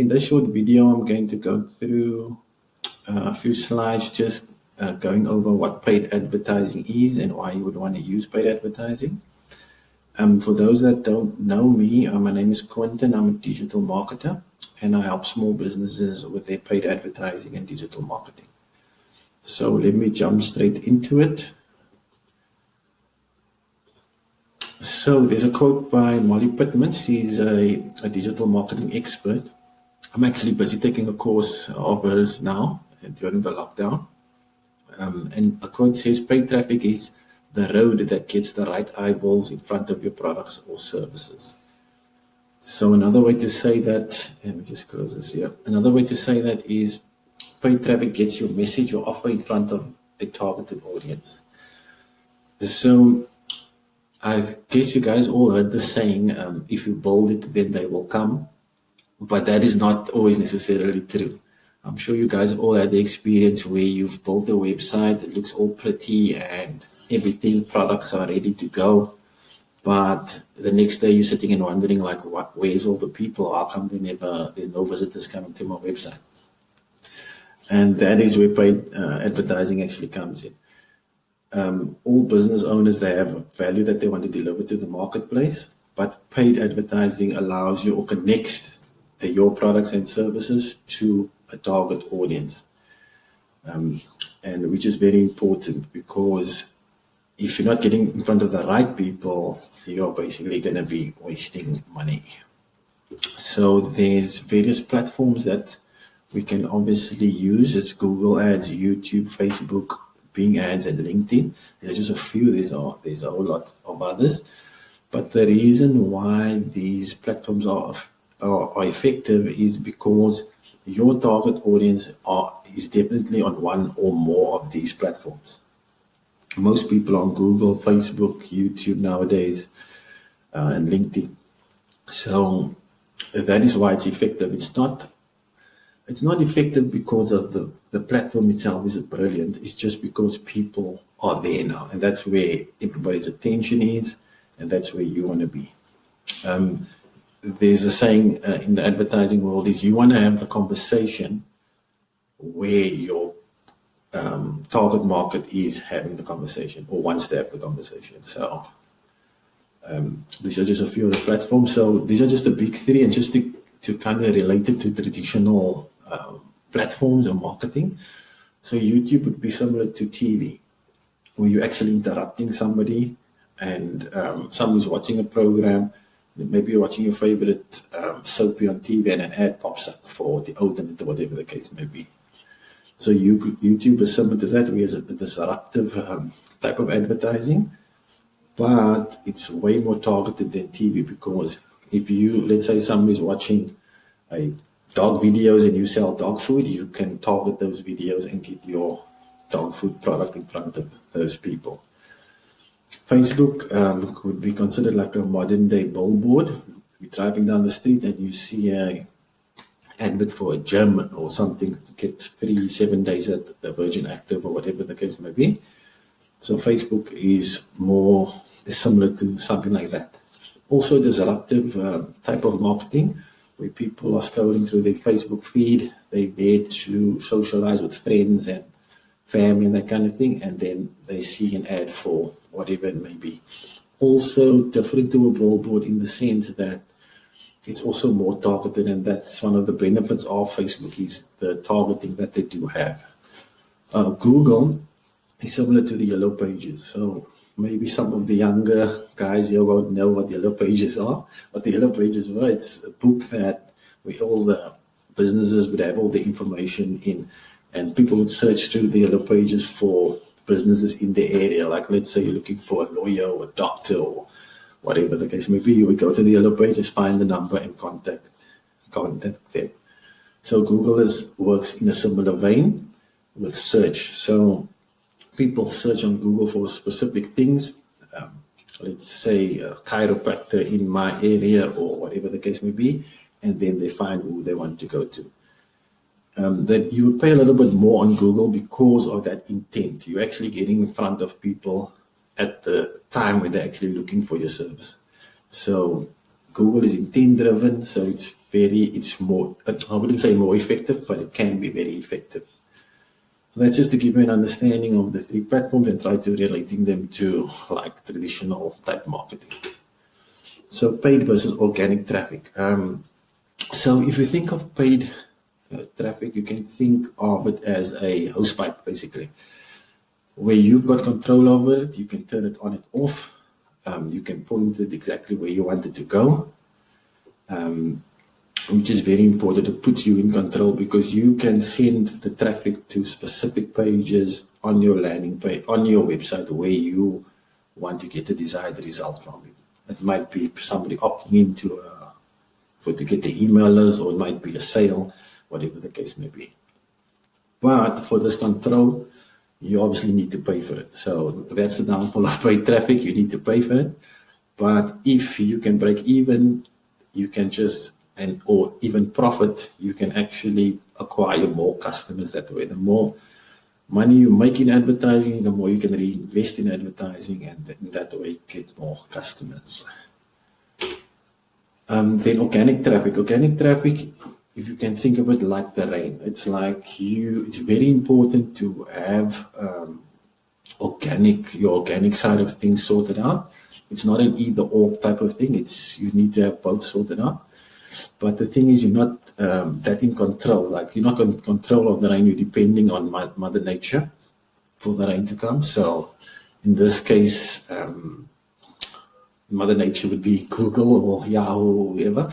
in this short video, I'm going to go through a few slides just going over what paid advertising is and why you would want to use paid advertising. For those that don't know me, my name is Quentin. I'm a digital marketer and I help small businesses with their paid advertising and digital marketing. So let me jump straight into it. So there's a quote by Molly Pittman. She's a digital marketing expert. I'm actually busy taking a course of hers now during the lockdown. And a quote says, paid traffic is the road that gets the right eyeballs in front of your products or services. So another way to say that, let me just close this here. Another way to say that is paid traffic gets your message or offer in front of a targeted audience. So I guess you guys all heard the saying, if you build it, then they will come. But that is not always necessarily true. I'm sure you guys all had the experience where you've built a website, it looks all pretty and everything, products are ready to go. But the next day you're sitting and wondering, like, where's all the people? How come there's no visitors coming to my website? And that is where paid advertising actually comes in. All business owners, they have a value that they want to deliver to the marketplace, but paid advertising allows you or connects your products and services to a target audience, and which is very important, because if you're not getting in front of the right people, you're basically going to be wasting money. So there's various platforms that we can obviously use. It's Google Ads, YouTube, Facebook, Bing Ads, and LinkedIn. These are just a few. There's a whole lot of others. But the reason why these platforms are effective is because your target audience is definitely on one or more of these platforms. Most people are on Google, Facebook, YouTube nowadays, and LinkedIn. So that is why it's effective. It's not effective because of the platform itself is brilliant. It's just because people are there now, and that's where everybody's attention is, and that's where you want to be. There's a saying in the advertising world is you want to have the conversation where your target market is having the conversation or wants to have the conversation. So these are just a few of the platforms. So these are just the big three, and just to kind of relate it to traditional platforms or marketing. So YouTube would be similar to TV, where you're actually interrupting somebody and someone's watching a program. Maybe you're watching your favorite soapy on TV and an ad pops up for the deodorant or whatever the case may be. So YouTube is similar to that, where it's a disruptive type of advertising, but it's way more targeted than TV, because if let's say somebody's watching dog videos and you sell dog food, you can target those videos and get your dog food product in front of those people. Facebook could be considered like a modern day billboard. You're driving down the street and you see an advert for a gym or something to get free 7 days at the Virgin Active or whatever the case may be. So Facebook is similar to something like that. Also disruptive type of marketing, where people are scrolling through their Facebook feed. They're there to socialize with friends and family and that kind of thing, and then they see an ad for whatever it may be. Also different to a billboard in the sense that it's also more targeted, and that's one of the benefits of Facebook, is the targeting that they do have. Google is similar to the Yellow Pages. So maybe some of the younger guys here won't know what the Yellow Pages are. What the Yellow Pages were, it's a book that where all the businesses would have all the information in, and people would search through the Yellow Pages for businesses in the area. Like, let's say you're looking for a lawyer or a doctor or whatever the case may be, you would go to the Yellow Pages, find the number, and contact them. So Google works in a similar vein with search. So people search on Google for specific things. Let's say a chiropractor in my area or whatever the case may be, and then they find who they want to go to. That you would pay a little bit more on Google because of that intent. You're actually getting in front of people at the time when they're actually looking for your service. So Google is intent driven, so it's it's more, I wouldn't say more effective, but it can be very effective. So that's just to give you an understanding of the three platforms and try to relating them to like traditional type marketing. So paid versus organic traffic. So if you think of paid traffic, you can think of it as a hosepipe, basically, where you've got control over it. You can turn it on and off. You can point it exactly where you want it to go, which is very important. It puts you in control because you can send the traffic to specific pages on your landing page, on your website, where you want to get the desired result from it. It might be somebody opting into to get the emailers, or it might be a sale, whatever the case may be. But for this control, you obviously need to pay for it. So that's the downfall of paid traffic. You need to pay for it. But if you can break even, you can just, or even profit, you can actually acquire more customers that way. The more money you make in advertising, the more you can reinvest in advertising, and in that way get more customers. Then organic traffic. Organic traffic, if you can think of it like the rain, it's like it's very important to have your organic side of things sorted out. It's not an either or type of thing. You need to have both sorted out. But the thing is, you're not that in control. Like, you're not in control of the rain. You're depending on Mother Nature for the rain to come. So in this case, Mother Nature would be Google or Yahoo or whoever.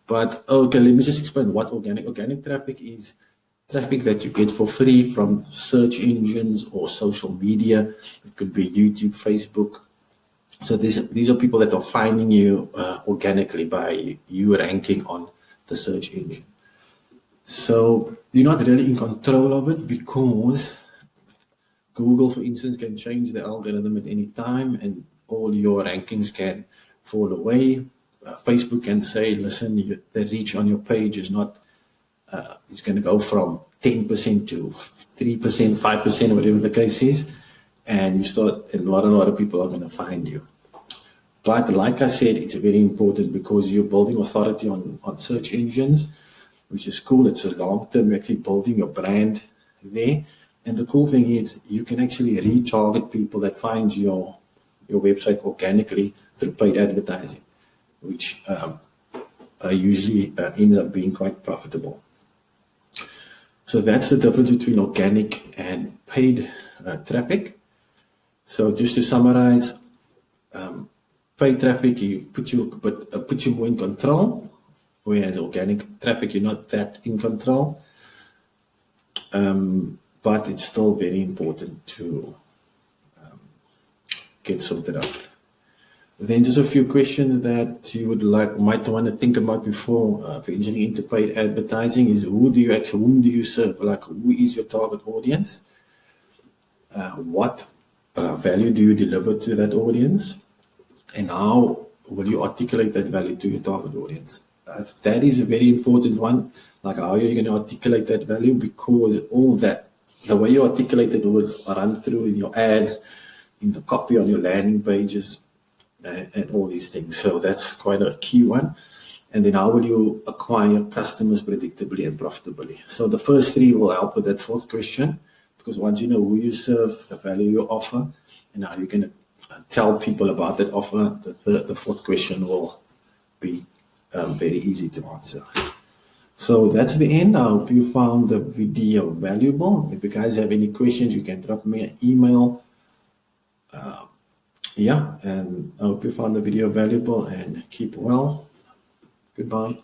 But okay, let me just explain what organic traffic is. Traffic that you get for free from search engines or social media. It could be YouTube, Facebook. So these are people that are finding you organically by you ranking on the search engine. So you're not really in control of it, because Google, for instance, can change the algorithm at any time, and all your rankings can fall away. Facebook can say, listen, the reach on your page is not, it's going to go from 10% to 3%, 5%, whatever the case is. And a lot of people are going to find you. But like I said, it's very important because you're building authority on search engines, which is cool. It's a long term. You're actually building your brand there. And the cool thing is you can actually retarget people that find your website organically through paid advertising, which usually ends up being quite profitable. So that's the difference between organic and paid traffic. So just to summarize, paid traffic puts you more in control, whereas organic traffic you're not that in control. But it's still very important to get sorted out. Then just a few questions that you might want to think about before venturing into paid advertising is, whom do you serve? Like, who is your target audience? What value do you deliver to that audience? And how will you articulate that value to your target audience? That is a very important one. Like, how are you going to articulate that value? Because all that, the way you articulate it will run through in your ads, in the copy on your landing pages, and all these things. So that's quite a key one. And then how will you acquire customers predictably and profitably? So the first three will help with that fourth question, because once you know who you serve, the value you offer, and how you're going to tell people about that offer, the fourth question will be very easy to answer. So that's the end. I hope you found the video valuable. If you guys have any questions, you can drop me an email. And I hope you found the video valuable, and keep well. Goodbye.